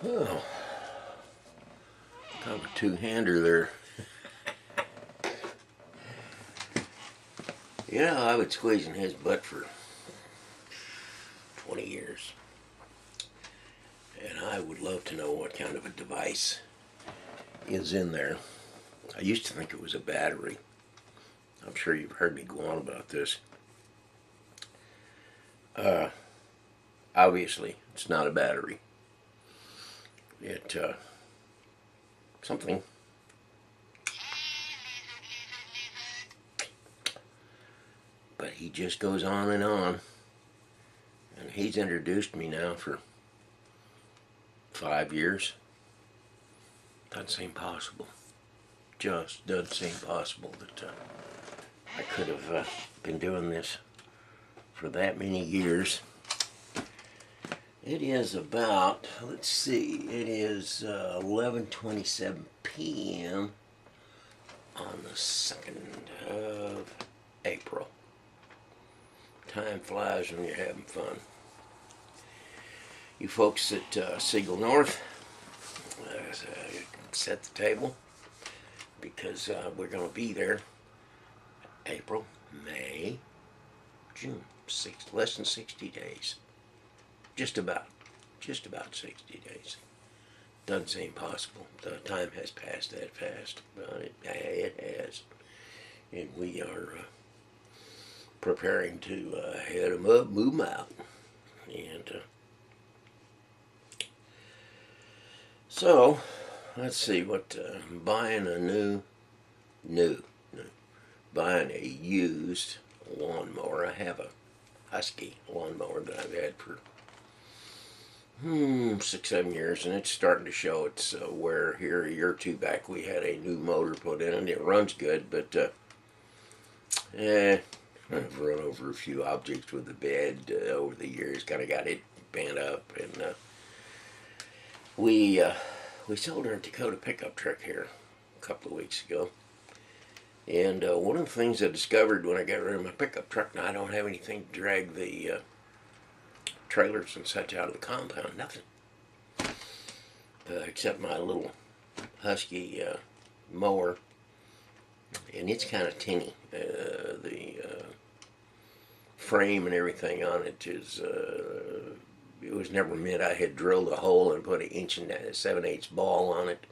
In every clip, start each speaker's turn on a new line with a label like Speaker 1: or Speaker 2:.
Speaker 1: Oh, kind of a two-hander there. Yeah, I was squeezing his butt for 20 years. And I would love to know what kind of a device is in there. I used to think it was a battery. I'm sure you've heard me go on about this. Uh, Obviously, it's not a battery. It, something. But he just goes on and on. And he's introduced me now for 5 years. Doesn't seem possible. Just doesn't seem possible that I could have been doing this for that many years. It is about, let's see, it is 11:27 p.m. on the 2nd of April. Time flies when you're having fun. You folks at Siegel North, set the table because we're going to be there April, May, June, less than 60 days. Just about 60 days. Doesn't seem possible. The time has passed that fast, but it has. And we are preparing to head them up, move them out. And so, let's see what, buying a buying a used lawnmower. I have a Husky lawnmower that I've had for 6-7 years, and it's starting to show its wear here. A year or two back we had a new motor put in and it runs good, but I've run over a few objects with the bed over the years, kind of got it bent up, and we sold our Dakota pickup truck here a couple of weeks ago. And one of the things I discovered when I got rid of my pickup truck, now I don't have anything to drag the trailers and such out of the compound, nothing. Except my little Husky mower, and it's kind of tinny. The frame and everything on it is, it was never meant. I had drilled a hole and put an 7/8 ball on it,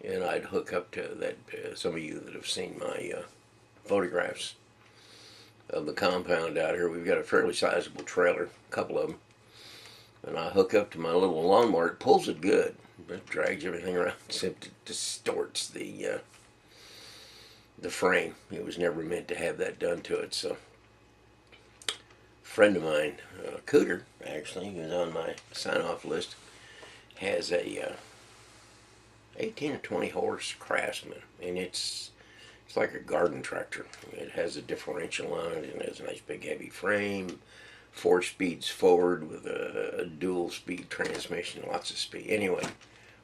Speaker 1: and I'd hook up to that. Some of you that have seen my photographs of the compound out here, we've got a fairly sizable trailer, a couple of them, and I hook up to my little lawnmower. It pulls it good, but it drags everything around, except it distorts the frame. It was never meant to have that done to it. So a friend of mine, Cooter, actually, who's on my sign-off list, has a 18 or 20 horse Craftsman, and it's like a garden tractor. It has a differential on it, and it has a nice big heavy frame, 4 speeds forward with a dual speed transmission, lots of speed. Anyway,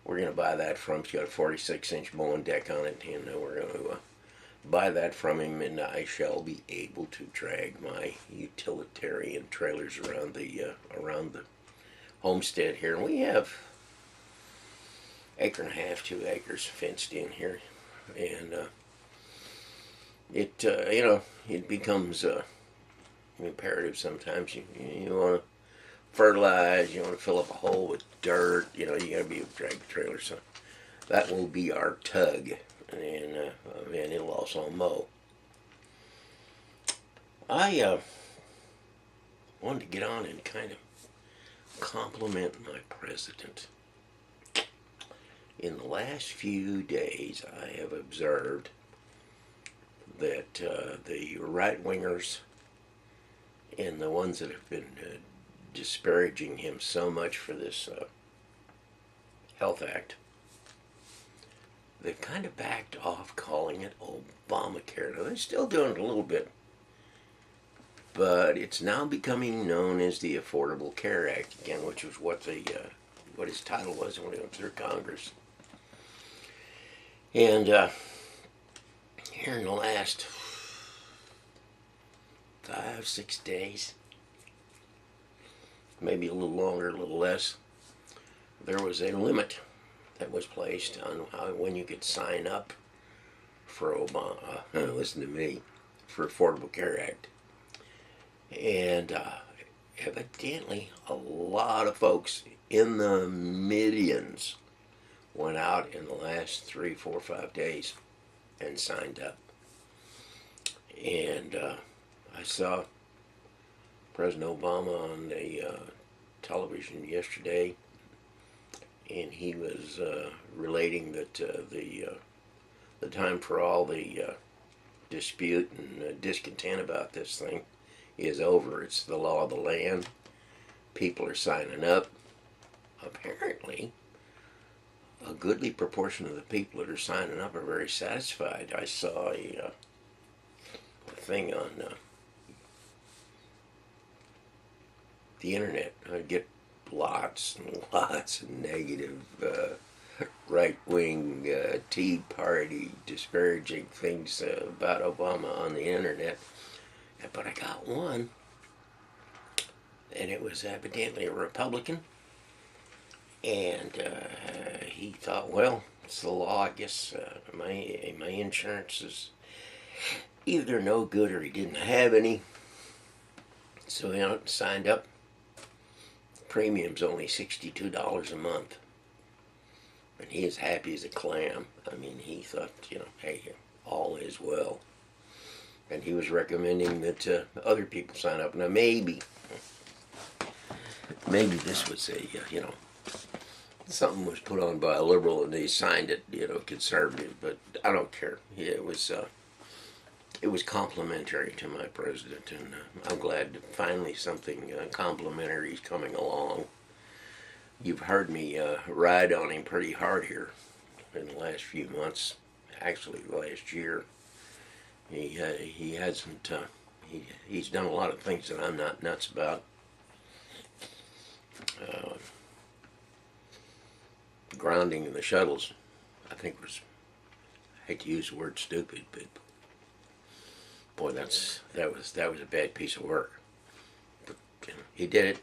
Speaker 1: we're going to buy that from him. It's got a 46-inch mowing deck on it, and we're going to buy that from him, and I shall be able to drag my utilitarian trailers around the homestead here. And we have 1.5 acres, 2 acres fenced in here, and it becomes imperative sometimes. You want to fertilize, you want to fill up a hole with dirt, you got to be able to drag the trailer. So that will be our tug, and it'll also mow. I wanted to get on and kind of compliment my president. In the last few days, I have observed that the right-wingers and the ones that have been disparaging him so much for this Health Act, they've kind of backed off calling it Obamacare. Now, they're still doing it a little bit, but it's now becoming known as the Affordable Care Act again, which was what his title was when he went through Congress. And here in the last 5-6 days, maybe a little longer, a little less, there was a limit that was placed on when you could sign up for Obama. Listen to me, for Affordable Care Act, and evidently a lot of folks in the millions went out in the last 3, 4, 5 days and signed up. And I saw President Obama on the television yesterday, and he was relating that the time for all the dispute and discontent about this thing is over. It's the law of the land. People are signing up. Apparently, a goodly proportion of the people that are signing up are very satisfied. I saw a thing on the internet. I get lots and lots of negative right-wing Tea Party disparaging things about Obama on the internet. But I got one, and it was evidently a Republican, and he thought, well, it's the law. I guess my insurance is either no good or he didn't have any. So he signed up. Premium's only $62 a month. And he is happy as a clam. I mean, he thought, hey, all is well. And he was recommending that other people sign up. Now, maybe this was a, something was put on by a liberal and they signed it, conservative. But I don't care. Yeah, it was complimentary to my president, and I'm glad that finally something complimentary is coming along. You've heard me ride on him pretty hard here in the last few months, actually the last year. He hasn't, he's done a lot of things that I'm not nuts about. Grounding the shuttles, I think I hate to use the word stupid, but boy, that was a bad piece of work. But he did it.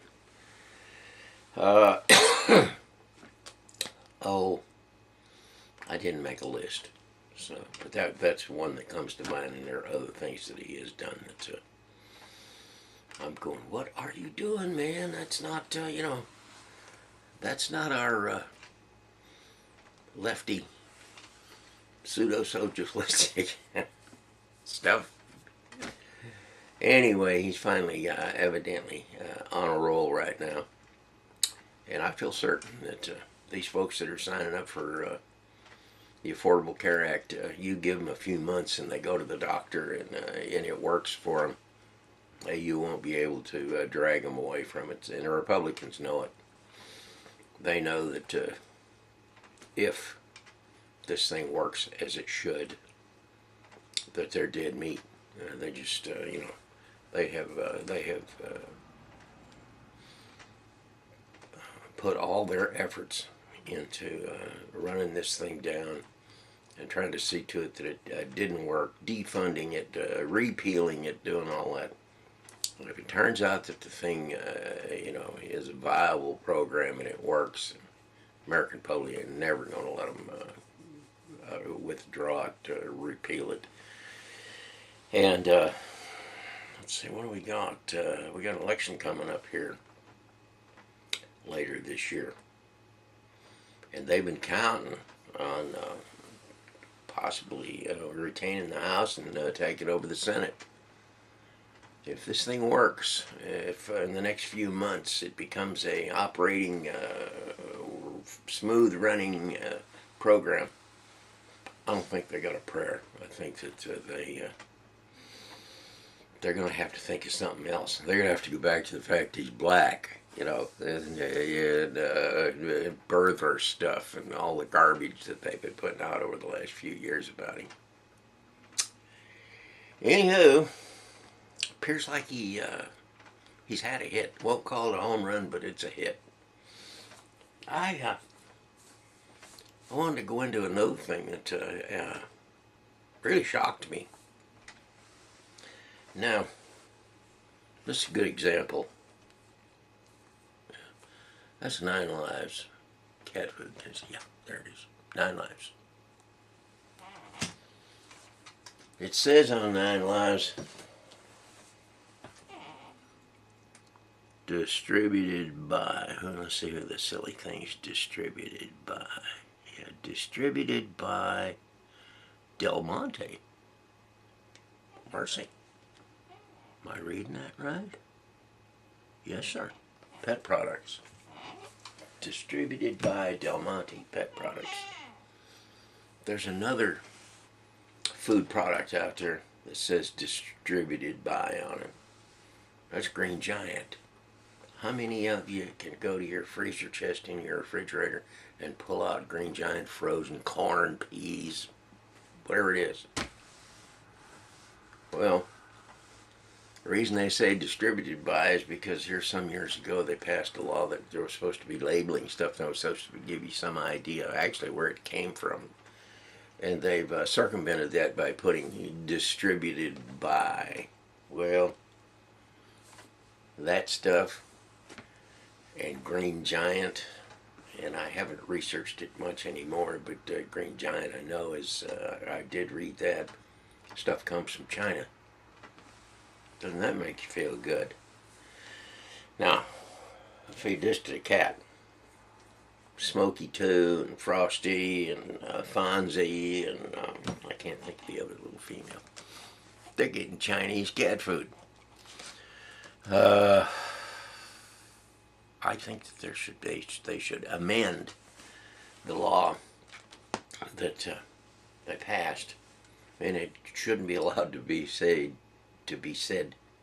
Speaker 1: Oh, I didn't make a list, so but that's one that comes to mind, and there are other things that he has done that I'm going, what are you doing, man? That's not that's not our lefty pseudo-socialistic stuff. Anyway, he's finally evidently on a roll right now. And I feel certain that these folks that are signing up for the Affordable Care Act, you give them a few months and they go to the doctor and it works for them, you won't be able to drag them away from it. And the Republicans know it. They know that if this thing works as it should, that they're dead meat. They just, they have put all their efforts into running this thing down and trying to see to it that it didn't work, defunding it, repealing it, doing all that. If it turns out that the thing, is a viable program and it works, American public are never going to let them withdraw it, repeal it. And let's see, what do we got? We got an election coming up here later this year, and they've been counting on possibly retaining the House and taking over the Senate. If this thing works, if in the next few months it becomes a operating, smooth running program, I don't think they got a prayer. I think that they're going to have to think of something else. They're going to have to go back to the fact he's black, and birther stuff and all the garbage that they've been putting out over the last few years about him. Anywho, appears like he's had a hit. Won't call it a home run, but it's a hit. I wanted to go into another thing that really shocked me. Now, this is a good example. That's 9 lives cat food. Yeah, there it is. 9 Lives. It says on 9 Lives, distributed by, let's see who the silly thing's distributed by. Yeah, distributed by Del Monte. Mercy. Am I reading that right? Yes, sir. Pet products. Distributed by Del Monte Pet Products. There's another food product out there that says distributed by on it. That's Green Giant. How many of you can go to your freezer chest in your refrigerator and pull out Green Giant frozen corn, peas, whatever it is? Well, the reason they say distributed by is because here some years ago they passed a law that there was supposed to be labeling stuff that was supposed to give you some idea actually where it came from. And they've circumvented that by putting distributed by. Well, that stuff and Green Giant, and I haven't researched it much anymore, but Green Giant I know is, I did read that, stuff comes from China. Doesn't that make you feel good? Now, feed this to the cat. Smokey 2 and Frosty and Fonzie and I can't think of the other little female. They're getting Chinese cat food. I think that they should amend the law that they passed, and it shouldn't be allowed to be said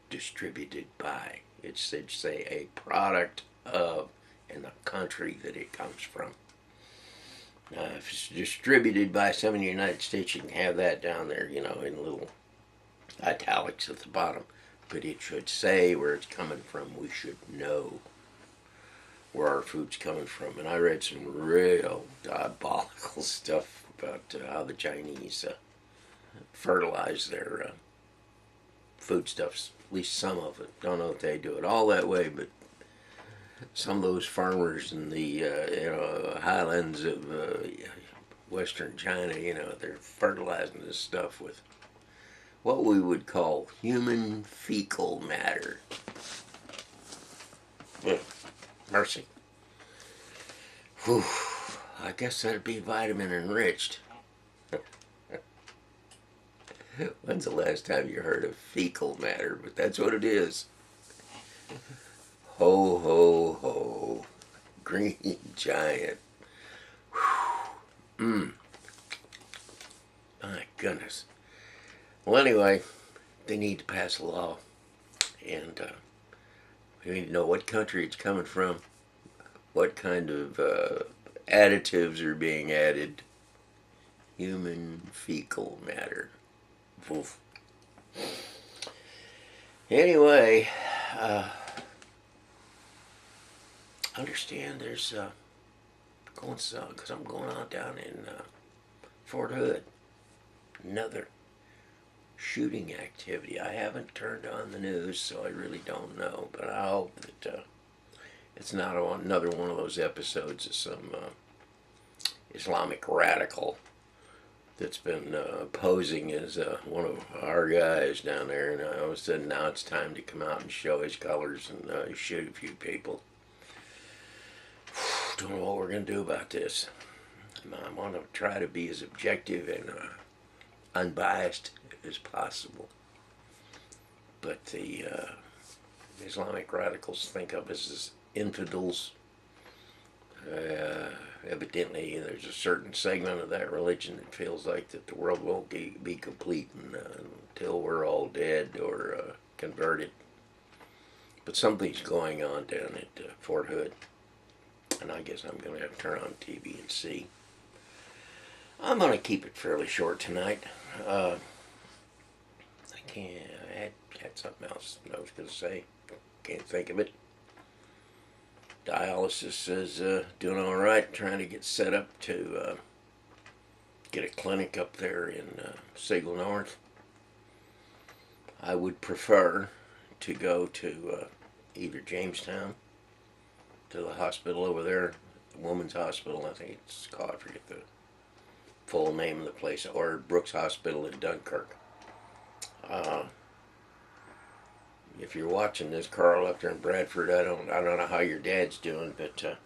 Speaker 1: distributed by. It should say a product of in the country that it comes from. Now, if it's distributed by someone in the United States, you can have that down there, in little italics at the bottom. But it should say where it's coming from. We should know where our food's coming from. And I read some real diabolical stuff about how the Chinese fertilize their foodstuffs. At least some of it. Don't know if they do it all that way, but some of those farmers in the highlands of western China, they're fertilizing this stuff with what we would call human fecal matter. Mercy. Whew. I guess that'd be vitamin enriched. When's the last time you heard of fecal matter? But that's what it is. Ho, ho, ho. Green Giant. My goodness. Well, anyway, they need to pass a law. And we need to know what country it's coming from, what kind of additives are being added. Human fecal matter. Oof. Anyway, understand there's because I'm going on down in Fort Hood, another shooting activity. I haven't turned on the news, so I really don't know, but I hope that it's not another one of those episodes of some Islamic radical that's been posing as one of our guys down there, and all of a sudden now it's time to come out and show his colors and shoot a few people. Don't know what we're going to do about this. I want to try to be as objective and unbiased as possible. But the Islamic radicals think of us as infidels. Evidently, there's a certain segment of that religion that feels like that the world won't be complete until we're all dead or converted. But something's going on down at Fort Hood. And I guess I'm going to have to turn on TV and see. I'm going to keep it fairly short tonight. I had something else I was going to say. Can't think of it. Dialysis is doing all right. Trying to get set up to get a clinic up there in Siegel North. I would prefer to go to either Jamestown, to the hospital over there, Women's Hospital. I think it's called, I forget the full name of the place, or Brooks Hospital in Dunkirk. If you're watching this, Carl, up there in Bradford, I don't know how your dad's doing, but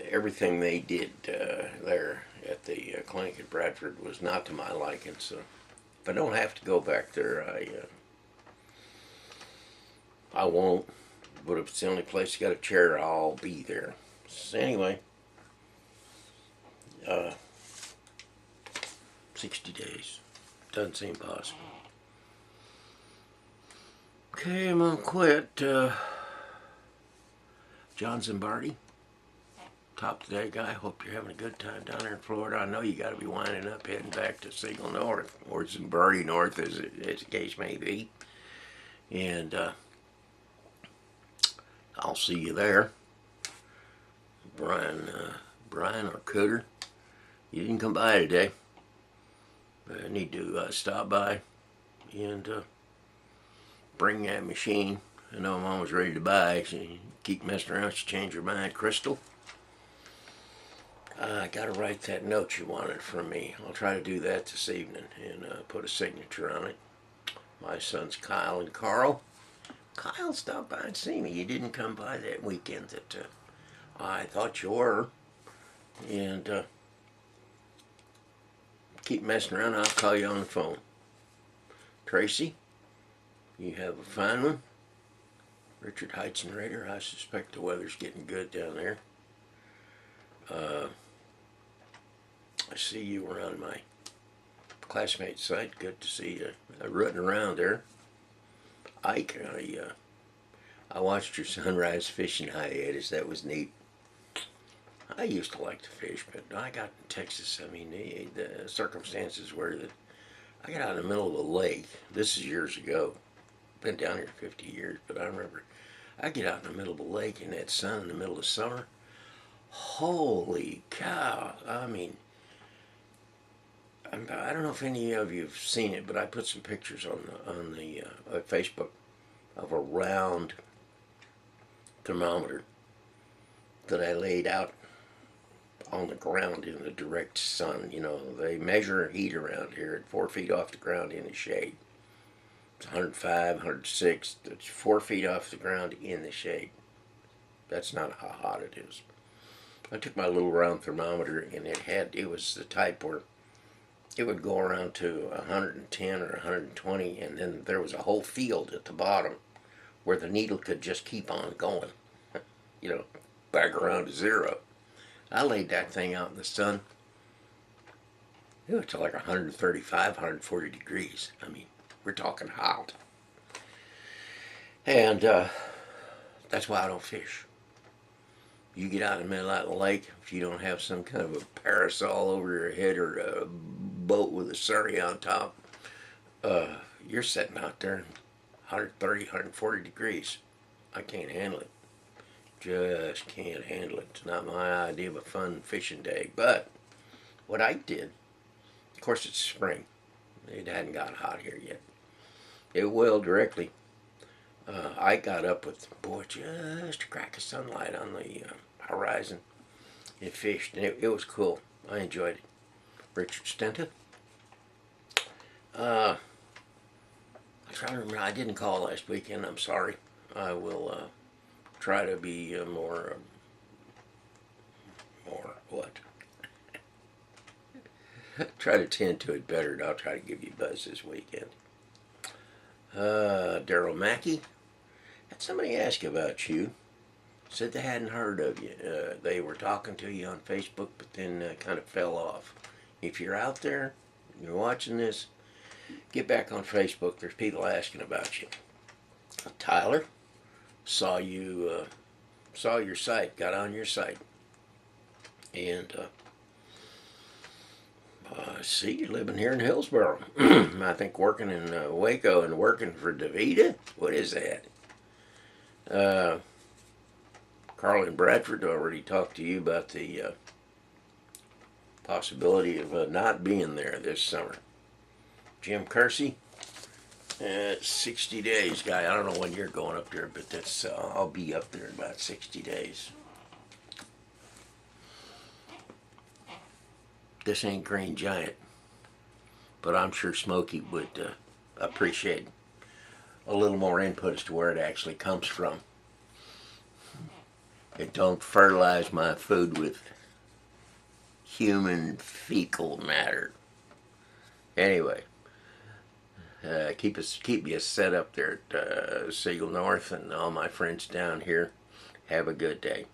Speaker 1: everything they did there at the clinic at Bradford was not to my liking. So if I don't have to go back there, I won't. But if it's the only place you got a chair, I'll be there. So anyway, 60 days doesn't seem possible. Okay, I'm gonna quit. John Zimbardi, top of the day guy. Hope you're having a good time down there in Florida. I know you got to be winding up, heading back to Fecal North, or Zimbardi North, as the case may be. And I'll see you there. Brian or Cooter, you didn't come by today. I need to stop by and bring that machine. I know Mom was ready to buy. She keep messing around. She changed her mind. Crystal, I gotta write that note you wanted from me. I'll try to do that this evening and put a signature on it. My sons Kyle and Carl. Kyle, stop by and see me. You didn't come by that weekend that I thought you were. And keep messing around. I'll call you on the phone. Tracy, you have a fine one. Richard Heizenrader, I suspect the weather's getting good down there. I see you were on my classmate site. Good to see you rooting around there. Ike, I watched your sunrise fishing hiatus. That was neat. I used to like to fish, but I got in Texas. I mean, the circumstances were that I got out in the middle of a lake. This is years ago. Been down here 50 years, but I remember I get out in the middle of a lake in that sun in the middle of summer. Holy cow! I mean, I don't know if any of you have seen it, but I put some pictures on the Facebook of a round thermometer that I laid out on the ground in the direct sun. You know, they measure heat around here at 4 feet off the ground in the shade. It's 105, 106. It's 4 feet off the ground in the shade. That's not how hot it is. I took my little round thermometer, and it was the type where it would go around to 110 or 120, and then there was a whole field at the bottom where the needle could just keep on going, you know, back around to zero. I laid that thing out in the sun. It was to like 135, 140 degrees. I mean, we're talking hot. And that's why I don't fish. You get out in the middle of the lake, if you don't have some kind of a parasol over your head or a boat with a surrey on top, you're sitting out there 130, 140 degrees. I can't handle it. Just can't handle it. It's not my idea of a fun fishing day. But what I did, of course it's spring. It hadn't got hot here yet. It will directly. I got up with, boy, just a crack of sunlight on the horizon and fished, and it was cool. I enjoyed it. Richard Stenta. I try to remember. I didn't call last weekend. I'm sorry. I will try to be more what? Try to tend to it better, and I'll try to give you a buzz this weekend. Daryl Mackey. Had somebody ask about you. Said they hadn't heard of you. They were talking to you on Facebook, but then kind of fell off. If you're out there, and you're watching this, get back on Facebook. There's people asking about you. Tyler, saw your site, got on your site, and see you're living here in Hillsboro. I think working in Waco and working for DaVita. What is that? Carl in Bradford already talked to you about the possibility of not being there this summer. Jim Kersey, 60 days, guy. I don't know when you're going up there, but that's I'll be up there in about 60 days. this ain't Green Giant, but I'm sure Smokey would appreciate a little more input as to where it actually comes from. It don't fertilize my food with human fecal matter. Anyway, keep you set up there at Siegel North, and all my friends down here. Have a good day.